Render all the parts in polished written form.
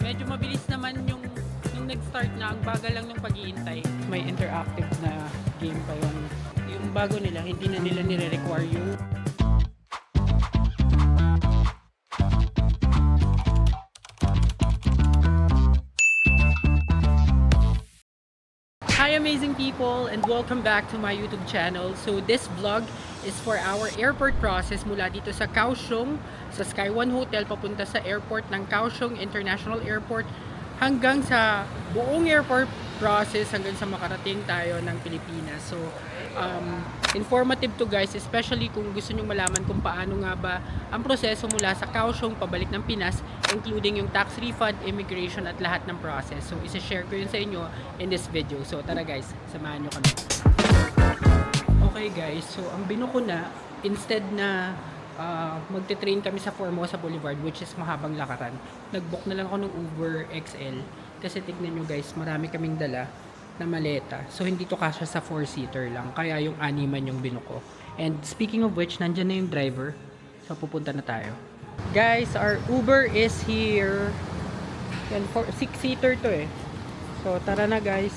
medyo mabilis naman yung nung nag-start na, ang bagal lang nung pag-iintay. May interactive na game pa yun. Yung bago nila, hindi na nila nire-require yung Hi amazing people and welcome back to my YouTube channel. So this vlog is for our airport process mula dito sa Kaohsiung, sa Sky One Hotel papunta sa airport ng Kaohsiung International Airport hanggang sa buong airport process hanggang sa makarating tayo ng Pilipinas. So informative to guys, especially kung gusto nyo malaman kung paano nga ba ang proseso mula sa Kaohsiung pabalik ng Pinas, including yung tax refund, immigration at lahat ng process. So isa-share ko yun sa inyo in this video. So tara guys, samahan nyo kami. Okay guys, so ang binuko na, instead na magte-train kami sa Formosa Boulevard, which is mahabang lakaran, nag-book na lang ako ng Uber XL kasi tignan nyo guys, marami kaming dala na maleta. So hindi to kasya sa 4-seater lang, kaya yung animan yung binuko. And speaking of which, nandyan na yung driver. So pupunta na tayo. Guys, our Uber is here. Yan, 6-seater to eh. So tara na guys,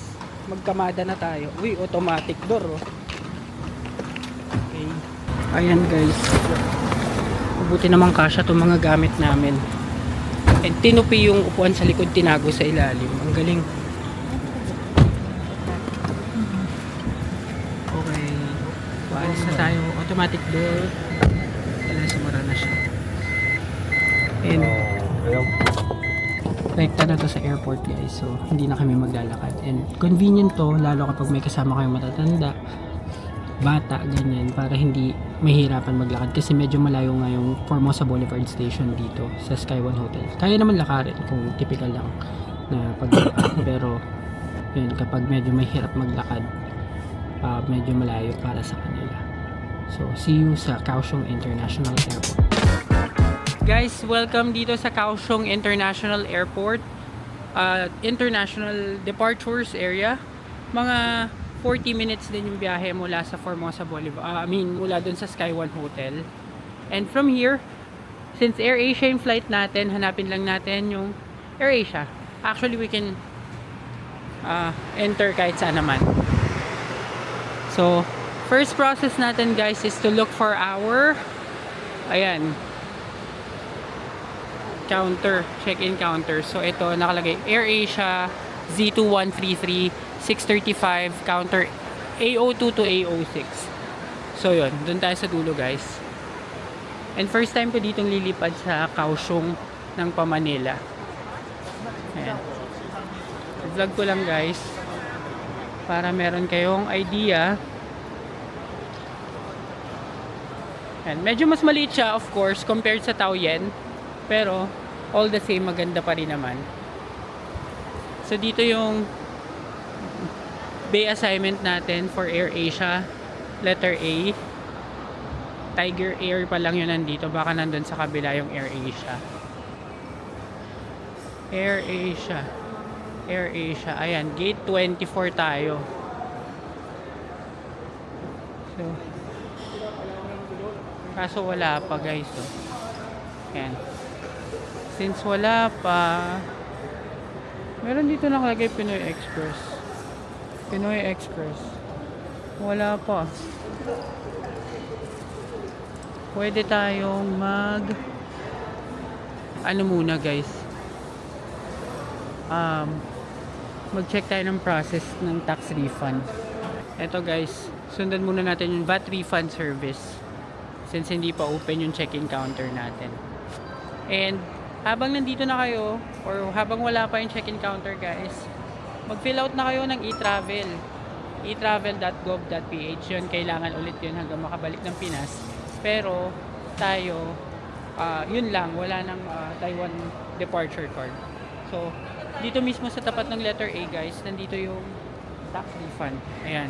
magkamada na tayo. Uy, automatic door oh. Okay. Ayan guys. Mabuti naman kasya itong mga gamit namin. And tinupi yung upuan sa likod, tinago sa ilalim. Ang galing. Okay. Paalis na tayo. Automatic door. Wala, sumara na siya. And rekta na to sa airport guys. So hindi na kami maglalakad. And convenient to, lalo kapag may kasama kayong matatanda, bata, ganyan, para hindi mahirapan maglakad kasi medyo malayo nga yung Formosa Boulevard Station dito sa Sky One Hotel. Kaya naman lakarin kung typical lang na paglakad, pero yun, kapag medyo mahirap maglakad, medyo malayo para sa kanila. So see you sa Kaohsiung International Airport. Guys, welcome dito sa Kaohsiung International Airport, International Departures area. Mga 40 minutes din yung biyahe mula sa Formosa Boulevard, mula dun sa Sky One Hotel. And from here, since AirAsia yung flight natin, hanapin lang natin yung AirAsia. Actually, we can enter kahit saan naman. So, first process natin guys is to look for our, ayan, counter, check-in counter. So, ito, nakalagay, AirAsia Z2133 635 counter A02 to A06. So yun, dun tayo sa dulo guys. And first time ko ditong lilipad sa Kaohsiung ng Manila. Ayan. Vlog ko lang guys para meron kayong idea. Ayan. Medyo mas maliit siya of course compared sa Taoyuan, pero all the same maganda pa rin naman. So dito yung bay assignment natin for AirAsia, letter A. Tiger Air pa lang yun nandito, baka nandun sa kabila yung AirAsia. AirAsia, AirAsia, ayan, gate 24 tayo. So kaso wala pa guys, so ayan, since wala pa, meron dito nakalagay Pinoy Express. Pinoy Express. Wala pa. Pwede tayong ano muna guys. Mag-check tayo ng process ng tax refund. Eto guys, sundan muna natin yung VAT refund service. Since hindi pa open yung check-in counter natin. And habang nandito na kayo, or habang wala pa yung check-in counter guys, mag-fill out na kayo ng e-travel. e-travel.gov.ph. Yun, kailangan ulit yun hanggang makabalik ng Pinas. Pero tayo, yun lang, wala ng Taiwan departure card. So dito mismo sa tapat ng letter A guys, nandito yung tax refund. Ayan.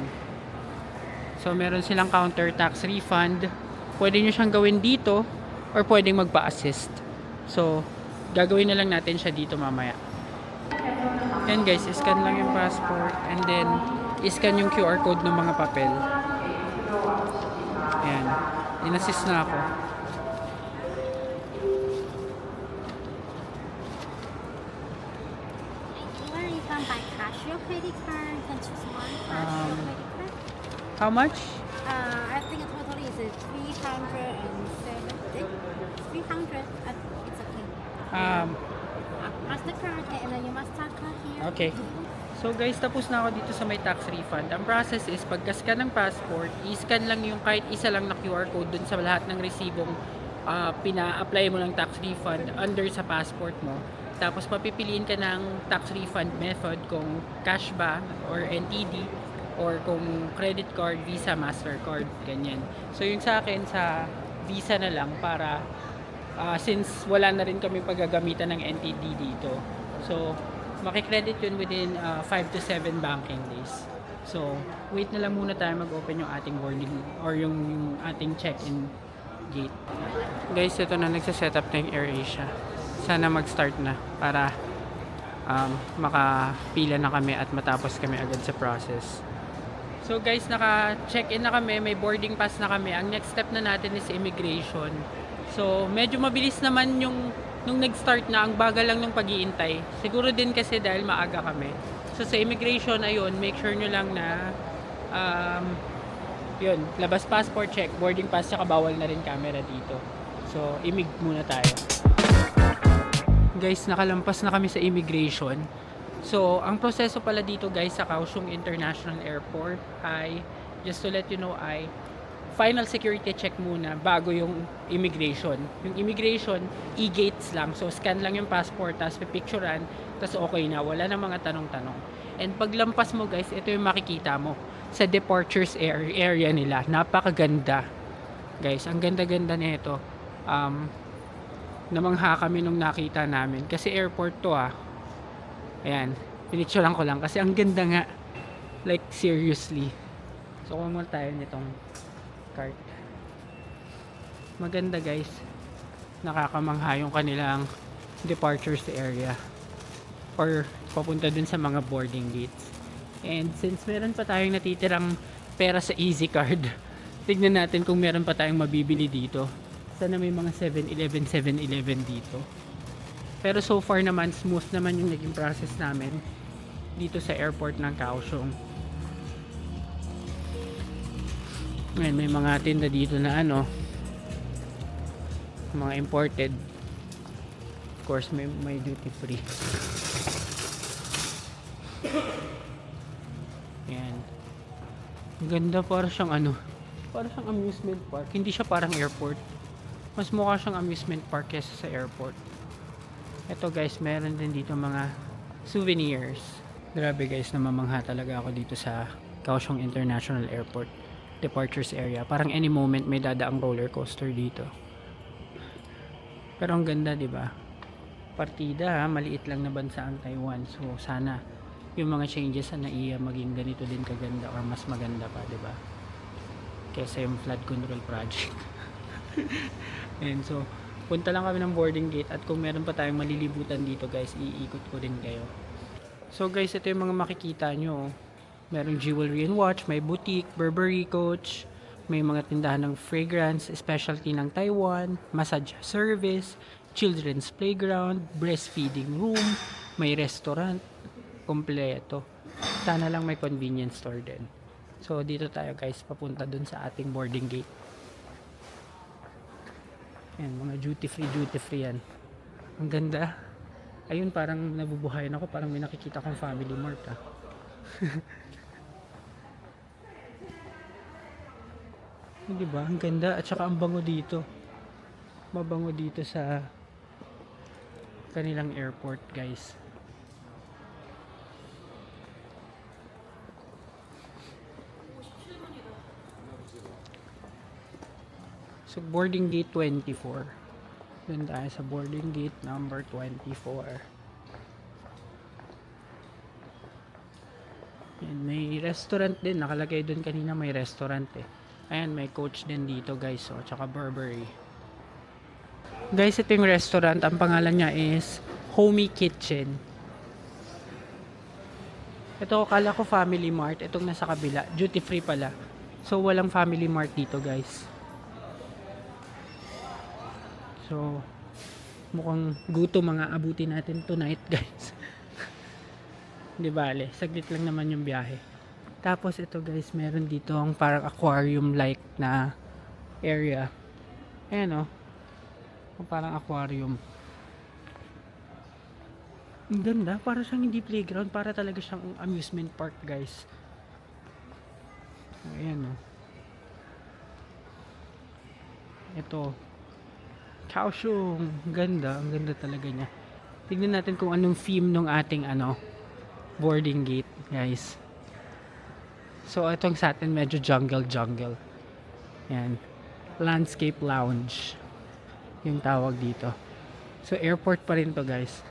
So meron silang counter tax refund. Pwede nyo siyang gawin dito or pwedeng magpa-assist. So gagawin na lang natin siya dito mamaya. Yan guys, scan lang yung passport and then scan yung QR code ng mga papel. Ayan, in-assist na ako. your credit card. You can choose one card for Um, your credit card. how much? I think the total is 370. 300. It's okay. Um, Mastercard and then your Mastercard here. okay. So guys, tapos na ako dito sa may tax refund. Ang process is, pagka-scan ng passport, i-scan lang yung kahit isa lang na QR code dun sa lahat ng resibong pina-apply mo ng tax refund under sa passport mo. Tapos papipiliin ka ng tax refund method kung cash ba or NTD or kung credit card, Visa, Mastercard, ganyan. So yung sa akin, sa Visa na lang para since wala na rin kami paggagamitan ng NTD dito. So makikredit yun within 5 to 7 banking days. So, wait na lang muna tayo mag-open yung ating boarding or yung ating check-in gate. Guys, ito na, nagsa-setup na yung AirAsia. Sana mag-start na para makapila na kami at matapos kami agad sa process. So guys, naka-check-in na kami, may boarding pass na kami. Ang next step na natin is immigration. So, medyo mabilis naman yung nung nag-start na, ang bagal lang nung pag-iintay. Siguro din kasi dahil maaga kami. So sa immigration, ayun, make sure nyo lang na yun, labas passport check, boarding pass, saka bawal na rin camera dito. So, imig muna tayo. Guys, nakalampas na kami sa immigration. So, ang proseso pala dito guys sa Kaohsiung International Airport ay, just to let you know, ay final security check muna bago yung immigration. Yung immigration, e-gates lang. So, scan lang yung passport, tapos pipicturean, tapos okay na. Wala na mga tanong-tanong. And paglampas mo guys, ito yung makikita mo sa departures area nila. Napakaganda. Guys, ang ganda-ganda nito. Namangha kami nung nakita namin. Kasi airport to Ayan. Pinicturean ko lang kasi ang ganda nga. Like, seriously. So, kung tayo nitong cart. Maganda guys. Nakakamangha yung kanilang departures area or papunta dun sa mga boarding gates. And since meron pa tayong natitirang pera sa Easy Card, tignan natin kung meron pa tayong mabibili dito. Sana may mga 7-Eleven dito. Pero so far naman, smooth naman yung naging process namin dito sa airport ng Kaohsiung. Ayan, may mga tinda dito na mga imported. Of course, may duty free. Ayan. Ang ganda, para siyang para siyang amusement park. Hindi siya parang airport. Mas mukha siyang amusement park kesa sa airport. Ito guys, meron din dito mga souvenirs. Grabe guys, namamangha talaga ako dito sa Kaohsiung International Airport departures area. Parang any moment may dadaang roller coaster dito. Pero ang ganda, 'di ba? Partida maliit lang na bansa ang Taiwan. So sana yung mga changes na naiya maging ganito din kaganda or mas maganda pa, 'di ba? Kaysa yung flood control project. And so punta lang kami ng boarding gate at kung meron pa tayong malilibutan dito guys, iikot ko din kayo. So guys, ito yung mga makikita nyo. Merong jewelry and watch, may boutique, Burberry, Coach, may mga tindahan ng fragrance, specialty ng Taiwan, massage service, children's playground, breastfeeding room, may restaurant, kompleto. Sana lang may convenience store din. So dito tayo guys, papunta dun sa ating boarding gate. Ayan, mga duty free yan. Ang ganda. Ayun, parang nabubuhayan ako, parang may nakikita kong Family Mart Di ba? Ang ganda at saka ang bango dito. Mabango dito sa kanilang airport, guys. So boarding gate 24. Doon tayo sa boarding gate number 24. Yan, may restaurant din. Nakalagay doon kanina may restaurant Ayan, may Coach din dito guys. So, tsaka Burberry. Guys, ito yung restaurant. Ang pangalan niya is Homey Kitchen. Ito, kala ko Family Mart. Itong nasa kabila. Duty free pala. So, walang Family Mart dito guys. So, mukhang gutom mga abutin natin tonight guys. Di bale, saglit lang naman yung biyahe. Tapos ito guys, meron dito ang parang aquarium-like na area. Ayan o, parang aquarium. Ang ganda, para siyang hindi playground, para talaga siyang amusement park guys. Ayan o. Ito. Kaohsiung. Ang ganda talaga niya. Tignan natin kung anong theme ng ating boarding gate guys. So itong sa atin medyo jungle. Yan. Landscape lounge. Yung tawag dito. So airport pa rin to guys.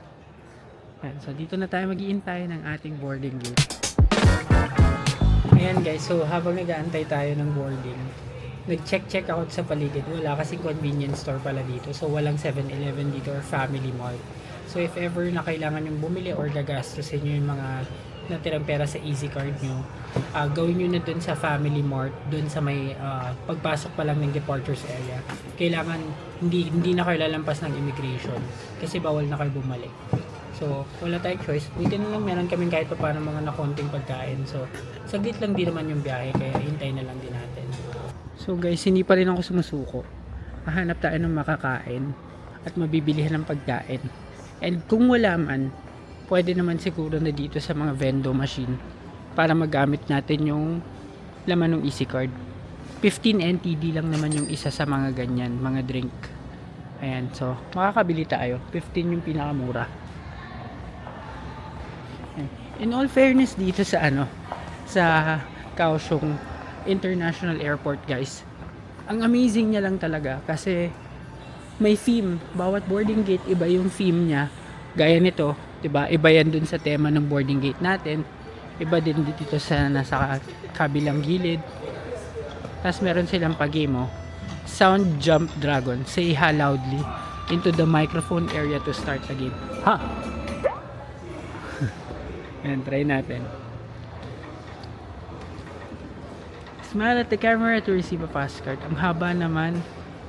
Yan. So dito na tayo mag-iintay ng ating boarding gate. Ayan guys, so habang nag-aantay tayo ng boarding, nag-check out sa paligid. Wala kasi convenience store pala dito. So walang 7-Eleven dito or Family Mart. So if ever na kailangan yung bumili or gagastusin nyo yung mga natirang pera sa Easy Card nyo, gawin nyo na dun sa Family Mart, dun sa may pagpasok pa lang ng departures area. Kailangan hindi na kayo lalampas ng immigration kasi bawal na kayo bumalik. So wala tayong choice. Buti na lang meron kaming kahit pa paano mga nakonting pagkain. So saglit lang din naman yung biyahe kaya hintay na lang din natin. So guys, hindi pa rin ako sumusuko. Hahanap tayo ng makakain at mabibilihan ng pagkain. And kung wala man, pwede naman siguro na dito sa mga vendo machine para magamit natin yung laman ng Easy Card. 15 NTD lang naman yung isa sa mga ganyan, mga drink. Ayan, so makakabili tayo. 15 yung pinakamura. In all fairness dito sa sa Kaohsiung International Airport guys, ang amazing niya lang talaga kasi may theme. Bawat boarding gate iba yung theme niya. Gaya nito, 'di ba? Iba yan dun sa tema ng boarding gate natin. Iba din dito sa nasa kabilang gilid. Tapos meron silang pag-game Sound Jump Dragon. Say ha loudly into the microphone area to start the game. Ha! Ayan, try natin. Smile at the camera to receive a passcard. Ang haba naman.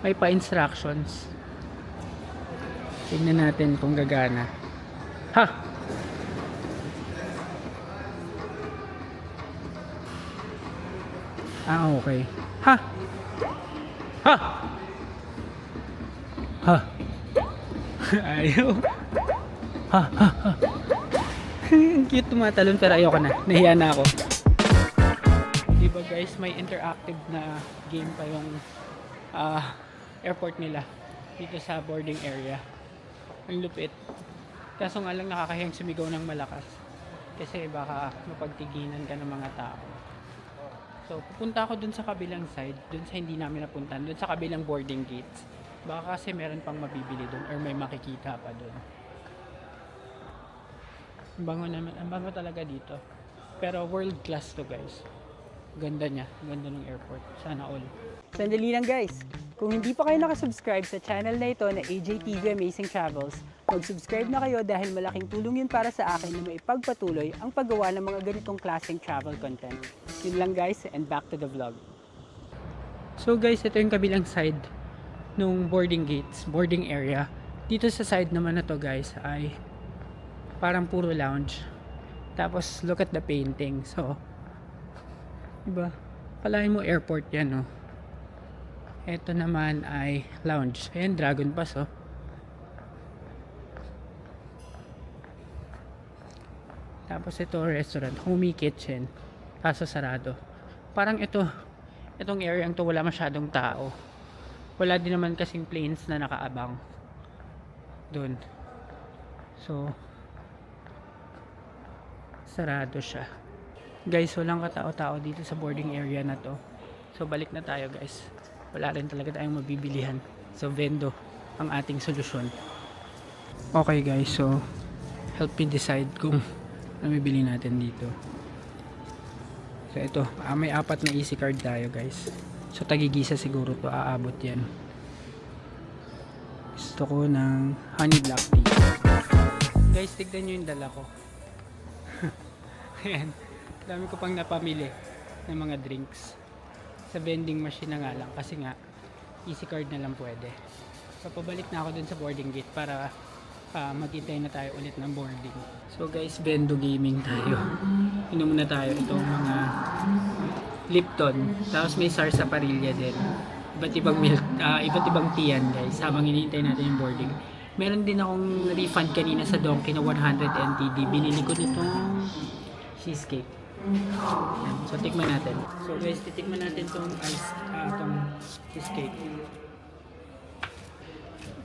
May pa-instructions. Tignan natin kung gagana. Ha! Okay. Ha! Ha! Ha! Ayaw. Ha! Ha! Ha! Ang cute tumatalon pero ayoko na. Nahiya na ako. Diba guys, may interactive na game pa yung airport nila dito sa boarding area. Ang lupit. Kaso nga lang nakakahiyang sumigaw ng malakas kasi baka mapagtiginan ka ng mga tao. So pupunta ako dun sa kabilang side, dun sa hindi namin napuntahan, dun sa kabilang boarding gates. Baka kasi meron pang mabibili dun or may makikita pa dun. Ang bango naman, ang bango talaga dito. Pero world class to guys. Ganda niya, ganda ng airport. Sana all. Sandali lang guys. Kung hindi pa kayo nakasubscribe sa channel na ito na AJTV Amazing Travels, mag-subscribe na kayo dahil malaking tulong yun para sa akin na maipagpatuloy ang paggawa ng mga ganitong klaseng travel content. Yun lang guys, and back to the vlog. So guys, ito yung kabilang side nung boarding gates, boarding area. Dito sa side naman na to guys ay parang puro lounge. Tapos look at the painting. So, diba? Palain mo airport yan, no? Ito naman ay lounge. Ayan, Dragon Pass, oh. Tapos ito, restaurant. Homey kitchen. Kaso sarado. Parang itong area to wala masyadong tao. Wala din naman kasing planes na nakaabang doon. So, sarado siya. Guys, walang katao-tao dito sa boarding area na to. So, balik na tayo guys. Wala rin talaga tayong mabibilihan. So, vendo ang ating solusyon. Okay guys, so help me decide kung ano bibili natin dito. So, ito. May 4 na easy card tayo guys. So, tagigisa siguro to. Aabot yan. Gusto ko ng honey black tea. Guys, tignan nyo yung dala ko. Ayan. Dami ko pang napamili ng mga drinks. Sa vending machine na nga lang. Kasi nga, easy card na lang pwede. So, pabalik na ako dun sa boarding gate para Magintay na tayo ulit ng boarding. So guys, Bendo Gaming tayo. Inom muna tayo itong mga Lipton. Tapos may sarsaparilla din. Iba't ibang milk, iba't ibang tea yan guys habang hinihintay natin yung boarding. Meron din akong refund kanina sa Donkey na 100 NTD. Binili ko nitong cheesecake. Yan. So tikman natin. So guys, titikman natin tong tong cheesecake.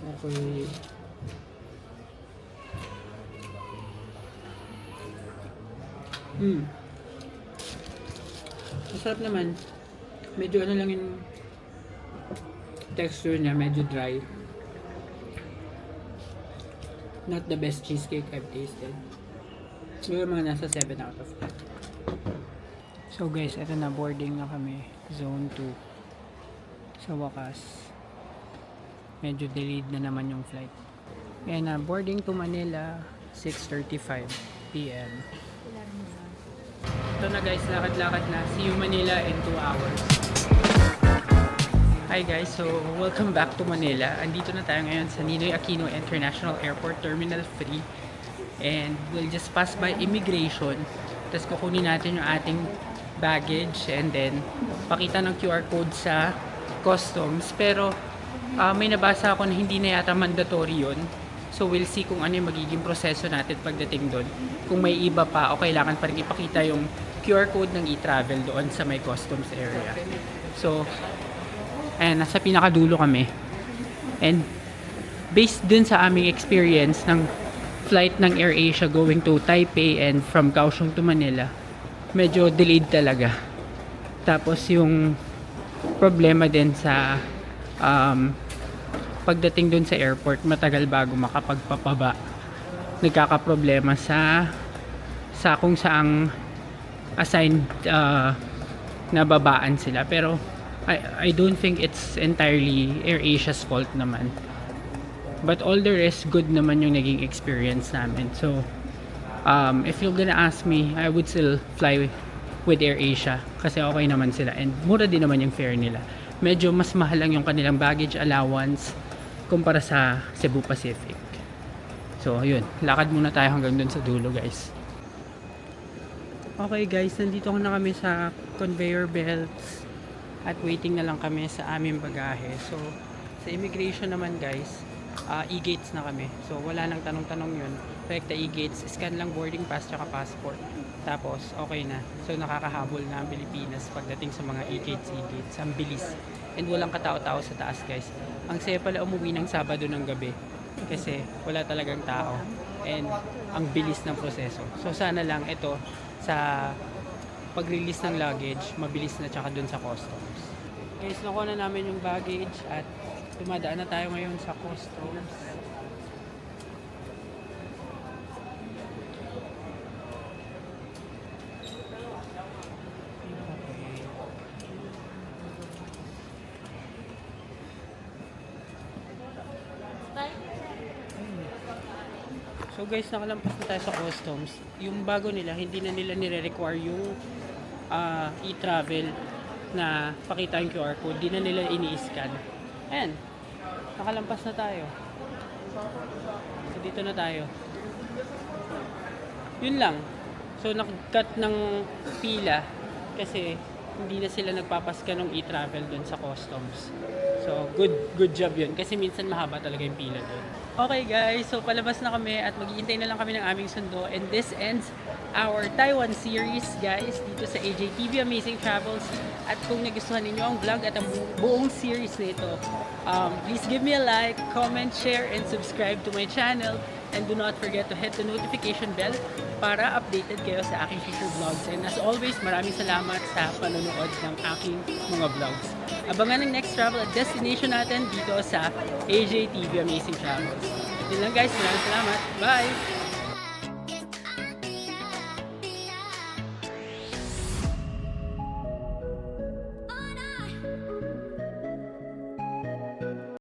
Okay. Masarap naman. Medyo ano lang yung texture niya, medyo dry. Not the best cheesecake I've tasted. Siguro mga nasa 7 out of 10. So guys, eto na, boarding na kami. Zone 2. Sa wakas. Medyo delayed na naman yung flight. Kaya na, boarding to Manila, 6:35 PM. Ito na guys, lakad-lakad na. See you Manila in 2 hours. Hi guys, so welcome back to Manila. Andito na tayo ngayon sa Ninoy Aquino International Airport Terminal 3. And we'll just pass by immigration. Tapos kukunin natin yung ating baggage and then pakita ng QR code sa customs. Pero may nabasa ako na hindi na yata mandatory yun. So we'll see kung ano yung magiging proseso natin pagdating doon. Kung may iba pa o kailangan pa rin ipakita yung QR code ng e-travel doon sa may customs area. So, ayan, nasa pinakadulo kami. And based dun sa aming experience ng flight ng AirAsia going to Taipei and from Kaohsiung to Manila, medyo delayed talaga. Tapos yung problema din sa pagdating dun sa airport, matagal bago makapagpapaba. Nagkakaproblema sa kung saang assigned na babaan sila. Pero I don't think it's entirely AirAsia's fault naman. But all the rest, good naman yung naging experience namin. So, if you're gonna ask me, I would still fly with AirAsia kasi okay naman sila. And mura din naman yung fare nila. Medyo mas mahal lang yung kanilang baggage allowance kumpara sa Cebu Pacific. So, yun. Lakad muna tayo hanggang dun sa dulo, guys. Okay, guys. Nandito na kami sa conveyor belts at waiting na lang kami sa aming bagahe. So, sa immigration naman, guys, e-gates na kami. So, wala nang tanong-tanong yun. Rekta e-gates, scan lang boarding pass tsaka passport. Tapos, okay na. So, nakakahabol na ang Pilipinas pagdating sa mga e-gates. Ang bilis. And walang katao-tao sa taas, guys. Ang saya pala umuwi ng Sabado ng gabi. Kasi wala talagang tao. And ang bilis ng proseso. So, sana lang ito sa pag-release ng luggage, mabilis na tsaka dun sa customs. Guys, nakuha na namin yung baggage at dumadaan na tayo ngayon sa customs. So guys, nakalampas na tayo sa customs. Yung bago nila, hindi na nila nire-require yung e-travel na pakita yung QR code. Di na nila ini-scan. Ayan, nakalampas na tayo. So dito na tayo. Yun lang. So nag-cut ng pila kasi hindi na sila nagpapaska ng e-travel dun sa customs. So good job yun kasi minsan mahaba talaga yung pila dun. Okay guys, so palabas na kami at maghihintay na lang kami ng aming sundo and this ends our Taiwan series guys dito sa AJTV Amazing Travels. At kung nagustuhan ninyo ang vlog at ang buong series nito, please give me a like, comment, share, and subscribe to my channel. And do not forget to hit the notification bell para updated kayo sa aking future vlogs. And as always, maraming salamat sa panonood ng aking mga vlogs. Abangan ang next travel at destination natin dito sa AJTV Amazing Travels. Yun lang guys, maraming salamat. Bye!